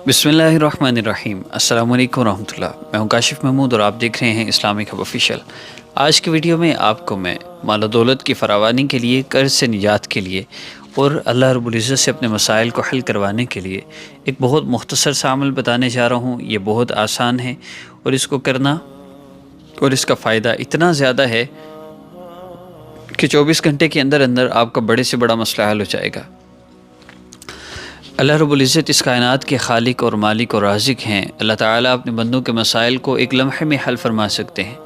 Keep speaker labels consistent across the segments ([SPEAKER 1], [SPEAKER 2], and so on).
[SPEAKER 1] बिस्मिल्लाहिर्रहमानिर्रहीम। अस्सलाम वालेकुम रहमतुल्लाह। मैं हूं काशिफ महमूद और आप देख रहे हैं इस्लामिक हब ऑफिशियल। आज की वीडियो में आपको मैं माल दौलत की फरावानी के लिए, कर्ज से निजात के लिए और अल्लाह रब्बुल इज़्ज़त से अपने मसाइल को हल करवाने के लिए एक बहुत मुख्तसर सा अमल बताने जा रहा हूँ। ये बहुत आसान है और इसको करना और इसका फ़ायदा इतना ज़्यादा है कि 24 घंटे के अंदर अंदर आपका बड़े से बड़ा मसला हल हो जाएगा। अल्लाह रब्बुल इज़्ज़त इस कायनात के खालिक और मालिक और राज़िक हैं। अल्लाह ताला अपने बंदों के मसाइल को एक लम्हे में हल फरमा सकते हैं।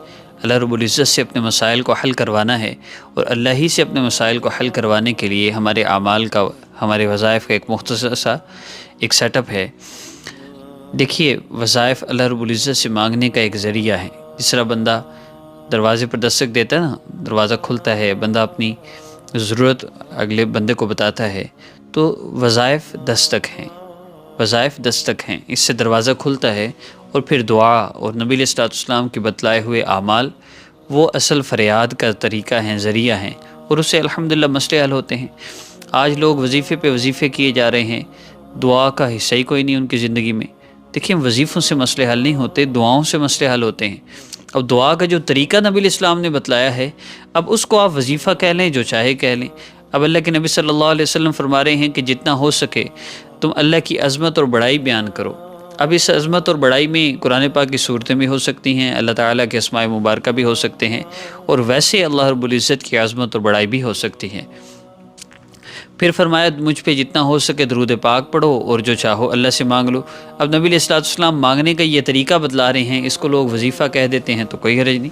[SPEAKER 1] अल्लाह रब्बुल इज़्ज़त से अपने मसाइल को हल करवाना है और अल्लाह ही से अपने मसाइल को हल करवाने के लिए हमारे आमाल का, हमारे वज़ाइफ़ का एक मुख्तसर सा एक सेटअप है। देखिए, वज़ाइफ़ अल्लाह रब्बुल इज़्ज़त से मांगने का एक ज़रिया है। जिस तरह बंदा दरवाज़े पर दस्तक देता है ना, दरवाज़ा खुलता है, बंदा अपनी ज़रूरत अगले बंदे को बताता है, तो वज़ाइफ़ दस्तक हैं, वज़ाइफ़ दस्तक हैं। इससे दरवाज़ा खुलता है और फिर दुआ और नबी अलैहिस्सलाम के बतलाए हुए आमाल वो असल फ़रियाद का तरीक़ा हैं, ज़रिया हैं और उससे अल्हम्दुलिल्लाह मसले हल होते हैं। आज लोग वजीफ़े पे वजीफ़े किए जा रहे हैं, दुआ का हिस्सा ही कोई नहीं उनकी ज़िंदगी में। देखिए, वजीफ़ों से मसले हल नहीं होते, दुआओं से मसले हल होते हैं। अब दुआ का जो तरीक़ा नबी अलैहिस्सलाम ने बतलाया है, अब उसको आप वजीफ़ा कह लें, जो चाहे कह लें। अब अल्लाह के नबी सल्लल्लाहु अलैहि वसल्लम फरमा रहे हैं कि जितना हो सके तुम अल्लाह की अज़मत और बड़ाई बयान करो। अब इस अज़मत और बड़ाई में कुरान पाक की सूरतें भी हो सकती हैं, अल्लाह ताला के अस्माए मुबारका भी हो सकते हैं और वैसे अल्लाह रब्बुल इज़्ज़त की अज़मत और बड़ाई भी हो सकती है। फिर फरमाया, मुझ पे जितना हो सके दरूद पाक पढ़ो और जो चाहो अल्लाह से मांग लो। अब नबी अलैहिस्सलाम मांगने का ये तरीक़ा बतला रहे हैं, इसको लोग वजीफ़ा कह देते हैं तो कोई हर्ज नहीं।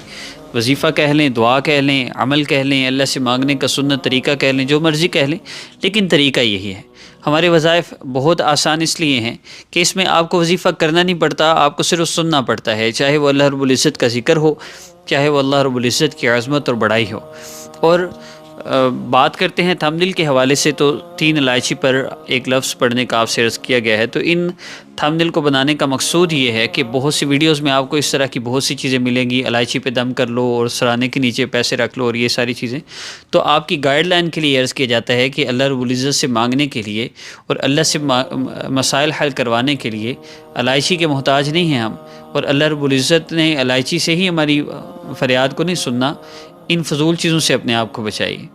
[SPEAKER 1] वजीफ़ा कह लें, दुआ कह लें, अमल कह लें, अल्लाह से मांगने का सुन्नत तरीक़ा कह लें, जो मर्ज़ी कह लें, लेकिन तरीक़ा यही है। हमारे वज़ाइफ़ बहुत आसान इसलिए हैं कि इसमें आपको वजीफ़ा करना नहीं पड़ता, आपको सिर्फ सुनना पड़ता है, चाहे वो अल्लाह रब्बुल इज़्ज़त का ज़िक्र हो, चाहे वो अल्लाह रब्बुल इज़्ज़त की अज़मत और बड़ाई हो। और बात करते हैं थंबनेल के हवाले से, तो 3 इलायची पर एक लफ्ज़ पढ़ने का आपसे अर्ज़ किया गया है। तो इन थंबनेल को बनाने का मकसूद ये है कि बहुत सी वीडियोस में आपको इस तरह की बहुत सी चीज़ें मिलेंगी, इलायची पे दम कर लो और सराहने के नीचे पैसे रख लो और ये सारी चीज़ें। तो आपकी गाइडलाइन के लिए अर्ज़ किया जाता है कि अल्लाह रब्बुल इज़्ज़त से मांगने के लिए और अल्लाह से मसाइल हल करवाने के लिए इलायची के मोहताज नहीं हैं हम, और अल्लाह रब्बुल इज़्ज़त ने इलायची से ही हमारी फ़रियाद को नहीं सुनना। इन फजूल चीज़ों से अपने आप को बचाइए।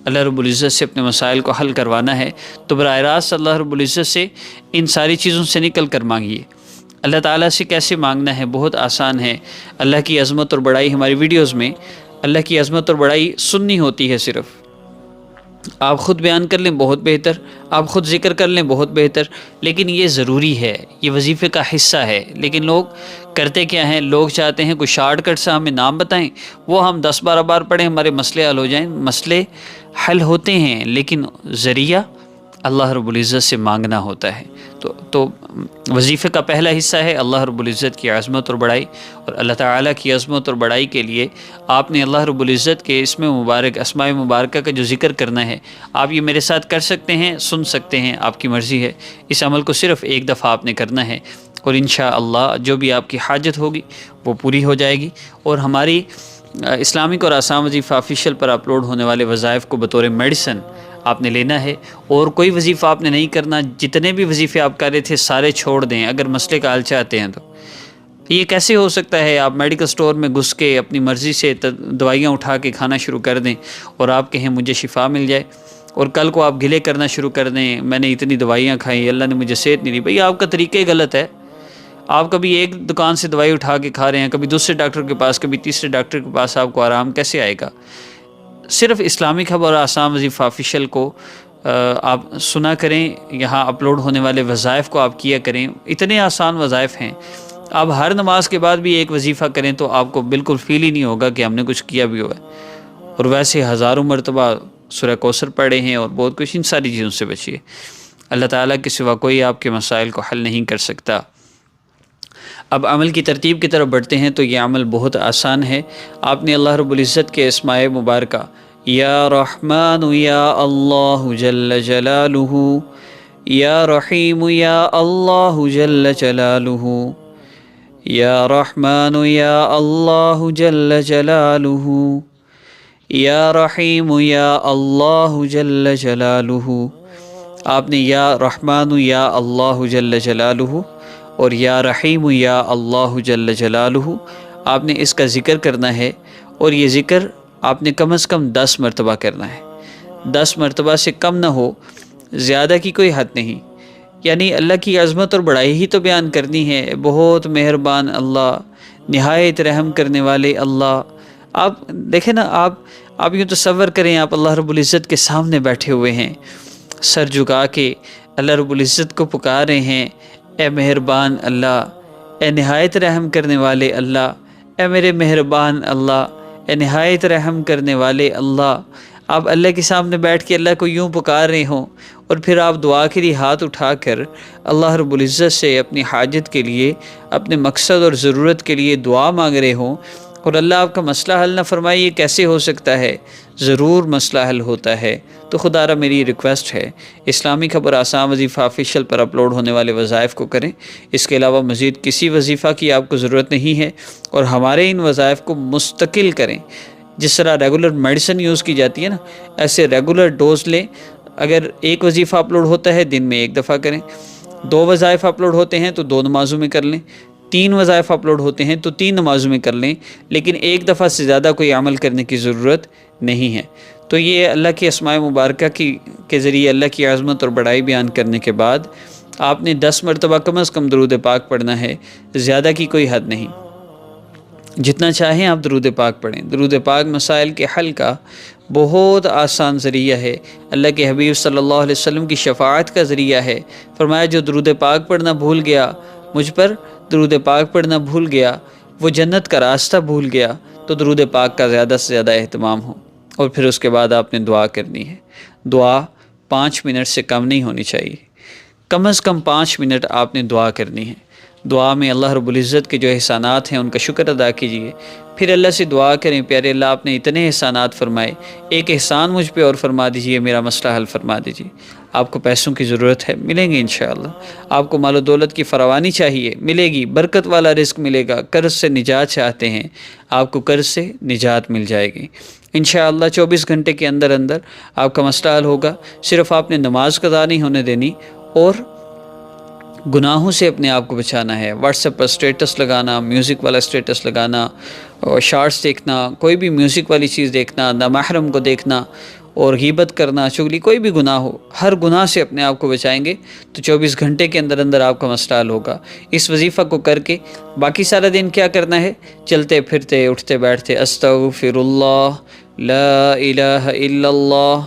[SPEAKER 1] अल्लाह रब्बुल इज़्ज़त से अपने मसाइल को हल करवाना है तो बराह रास्त अल्लाह रब्बुल इज़्ज़त से इन सारी चीज़ों से निकल कर मांगिए। अल्लाह ताला से कैसे मांगना है, बहुत आसान है। अल्लाह की अज़मत और बड़ाई, हमारी वीडियोज़ में अल्लाह की अज़मत और बड़ाई सुननी होती है सिर्फ़। आप ख़ुद बयान कर लें बहुत बेहतर, आप ख़ुद ज़िक्र कर लें बहुत बेहतर, लेकिन ये ज़रूरी है, ये वजीफ़े का हिस्सा है। लेकिन लोग करते क्या हैं, लोग चाहते हैं कोई शॉर्टकट सा हमें नाम बताएं, वो हम 10-12 बार पढ़ें, हमारे मसले हल हो जाएं। मसले हल होते हैं लेकिन ज़रिया अल्लाह रब्बुल इज़्ज़त से मांगना होता है। तो वजीफ़े का पहला हिस्सा है अल्लाह रब्बुल इज़्ज़त की अज़मत और बड़ाई, और अल्लाह ताला की अज़मत और बड़ाई के लिए आपने अल्लाह रब्बुल इज़्ज़त के इसमें मुबारक, अस्माए मुबारका का जो ज़िक्र करना है, आप ये मेरे साथ कर सकते हैं, सुन सकते हैं, आपकी मर्ज़ी है। इस अमल को सिर्फ़ एक दफ़ा आपने करना है और इंशाअल्लाह जो भी आपकी हाजत होगी वो पूरी हो जाएगी। और हमारी इस्लामिक और आसान वजीफ़ा ऑफिशियल पर अपलोड होने वाले वज़ाइफ़ को बतौर मेडिसन आपने लेना है और कोई वजीफ़ा आपने नहीं करना। जितने भी वजीफ़े आप कर रहे थे सारे छोड़ दें अगर मसले का हल चाहते हैं तो। ये कैसे हो सकता है, आप मेडिकल स्टोर में घुस के अपनी मर्ज़ी से दवाइयाँ उठा के खाना शुरू कर दें और आप कहें मुझे शिफा मिल जाए, और कल को आप गिले करना शुरू कर दें, मैंने इतनी दवाइयाँ खाई, अल्लाह ने मुझे सेहत नहीं दी। भाई, आपका तरीक़ा ही गलत है। आप कभी एक दुकान से दवाई उठा के खा रहे हैं, कभी दूसरे डॉक्टर के पास, कभी तीसरे डॉक्टर के पास, आपको आराम कैसे आएगा? सिर्फ़ इस्लामिक हब और आसान वजीफ़ा ऑफिशियल को आप सुना करें, यहाँ अपलोड होने वाले वज़ाइफ़ को आप किया करें। इतने आसान वज़ाइफ़ हैं, आप हर नमाज के बाद भी एक वजीफ़ा करें तो आपको बिल्कुल फ़ील ही नहीं होगा कि हमने कुछ किया भी हुआ है। और वैसे हज़ारों मरतबा सूरह कौसर पढ़े हैं और बहुत कुछ। इन सारी चीज़ों से बचिए। अल्लाह ताला के सिवा कोई आपके मसाइल को हल नहीं कर सकता। अब अमल की तरतीब की तरफ बढ़ते हैं। तो ये अमल बहुत आसान है। आपने अल्लाह रब्बुल इज़्ज़त के अस्माए मुबारका या रहमान या अल्लाहु जल्ल जलालुहु, या रहीम या अल्लाहु जल्ल जलालुहु, या रहमान या अल्लाहु जल्ल जलालुहु, या रहीम या अल्लाहु जल्ल जलालुहु, آپ نے یا رحمان یا اللہ جل جلالہ اور یا رحیم یا اللہ جل جلالہ، آپ نے اس کا ذکر کرنا ہے، اور یہ ذکر آپ نے کم از کم 10 مرتبہ کرنا ہے۔ 10 مرتبہ سے کم نہ ہو، زیادہ کی کوئی حد نہیں۔ یعنی اللہ کی عظمت اور بڑائی ہی تو بیان کرنی ہے۔ بہت مہربان اللہ، نہایت رحم کرنے والے اللہ۔ آپ دیکھیں نا، آپ یوں تصور کریں، آپ اللہ رب العزت کے سامنے بیٹھے ہوئے ہیں، سر جھکا کے اللہ رب العزت کو پکار رہے ہیں، اے مہربان اللہ، اے نہایت رحم کرنے والے اللہ، اے میرے مہربان اللہ، اے نہایت رحم کرنے والے اللہ۔ آپ اللہ کے سامنے بیٹھ کے اللہ کو یوں پکار رہے ہوں، اور پھر آپ دعا کے لیے ہاتھ اٹھا کر اللہ رب العزت سے اپنی حاجت کے لیے، اپنے مقصد اور ضرورت کے لیے دعا مانگ رہے ہوں، اور اللہ آپ کا مسئلہ حل نہ فرمائے، یہ کیسے ہو سکتا ہے؟ ضرور مسئلہ حل ہوتا ہے۔ تو خدا را میری ریکویسٹ ہے، اسلامی خبر آسان وظیفہ آفیشیل پر اپلوڈ ہونے والے وظائف کو کریں۔ اس کے علاوہ مزید کسی وظیفہ کی آپ کو ضرورت نہیں ہے، اور ہمارے ان وظائف کو مستقل کریں۔ جس طرح ریگولر میڈیسن یوز کی جاتی ہے نا، ایسے ریگولر ڈوز لیں۔ اگر ایک وظیفہ اپلوڈ ہوتا ہے دن میں 1 دفعہ کریں، 2 وظائف اپلوڈ ہوتے ہیں تو 2 نمازوں میں کر لیں، 3 وظائف اپلوڈ ہوتے ہیں تو 3 نمازوں میں کر لیں، لیکن 1 دفعہ سے زیادہ کوئی عمل کرنے کی ضرورت نہیں ہے۔ تو یہ اللہ کی اسماء مبارکہ کے ذریعے اللہ کی عظمت اور بڑائی بیان کرنے کے بعد آپ نے 10 مرتبہ کم از کم درود پاک پڑھنا ہے، زیادہ کی کوئی حد نہیں۔ جتنا چاہیں آپ درود پاک پڑھیں۔ درود پاک مسائل کے حل کا بہت آسان ذریعہ ہے، اللہ کے حبیب صلی اللہ علیہ وسلم کی شفاعت کا ذریعہ ہے۔ فرمایا جو درود پاک پڑھنا بھول گیا، مجھ پر درود پاک پڑھنا بھول گیا، وہ جنت کا راستہ بھول گیا۔ تو درود پاک کا زیادہ سے زیادہ اہتمام ہو، اور پھر اس کے بعد آپ نے دعا کرنی ہے۔ دعا 5 منٹ سے کم نہیں ہونی چاہیے، کم از کم 5 منٹ آپ نے دعا کرنی ہے۔ دعا میں اللہ رب العزت کے جو احسانات ہیں ان کا شکر ادا کیجیے، پھر اللہ سے دعا کریں، پیارے اللہ آپ نے اتنے احسانات فرمائے، ایک احسان مجھ پہ اور فرما دیجیے، میرا مسئلہ حل فرما دیجیے۔ آپ کو پیسوں کی ضرورت ہے، ملیں گے انشاءاللہ۔ آپ کو مال و دولت کی فراوانی چاہیے، ملے گی، برکت والا رزق ملے گا۔ قرض سے نجات چاہتے ہیں، آپ کو قرض سے نجات مل جائے گی انشاءاللہ۔ 24 گھنٹے کے اندر اندر آپ کا مسئلہ حل ہوگا۔ صرف آپ نے نماز قضا نہیں ہونے دینی، اور گناہوں سے اپنے آپ کو بچانا ہے۔ واٹس ایپ پر اسٹیٹس لگانا، میوزک والا اسٹیٹس لگانا، اور شارٹس دیکھنا، کوئی بھی میوزک والی چیز دیکھنا، نامحرم کو دیکھنا، اور غیبت کرنا، چغلی، کوئی بھی گناہ ہو، ہر گناہ سے اپنے آپ کو بچائیں گے تو 24 گھنٹے کے اندر اندر آپ کا مسئلہ حل ہوگا۔ اس وظیفہ کو کر کے باقی سارا دن کیا کرنا ہے؟ چلتے پھرتے، اٹھتے بیٹھتے، استغفر اللہ، لا الہ الا اللہ،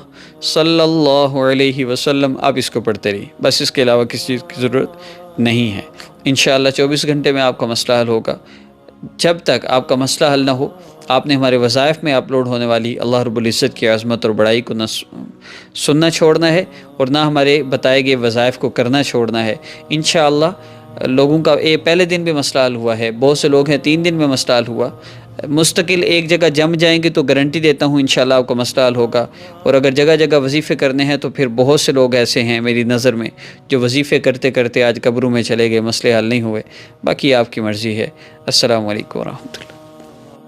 [SPEAKER 1] صلی اللہ علیہ وسلم، آپ اس کو پڑھتے رہیے، بس اس کے علاوہ کسی چیز کی ضرورت نہیں ہے۔ انشاءاللہ 24 گھنٹے میں آپ کا مسئلہ حل ہوگا۔ جب تک آپ کا مسئلہ حل نہ ہو، آپ نے ہمارے وظائف میں اپلوڈ ہونے والی اللہ رب العزت کی عظمت اور بڑائی کو نہ سننا چھوڑنا ہے، اور نہ ہمارے بتائے گئے وظائف کو کرنا چھوڑنا ہے۔ انشاءاللہ لوگوں کا پہلے دن بھی مسئلہ حل ہوا ہے، بہت سے لوگ ہیں 3 دن میں مسئلہ حل ہوا۔ مستقل ایک جگہ جم جائیں گے تو گارنٹی دیتا ہوں انشاءاللہ آپ کو مسئلہ حل ہوگا۔ اور اگر جگہ جگہ وظیفے کرنے ہیں تو پھر بہت سے لوگ ایسے ہیں میری نظر میں جو وظیفے کرتے کرتے آج قبروں میں چلے گئے، مسئلے حل نہیں ہوئے۔ باقی آپ کی مرضی ہے۔ السلام علیکم ورحمۃ اللہ۔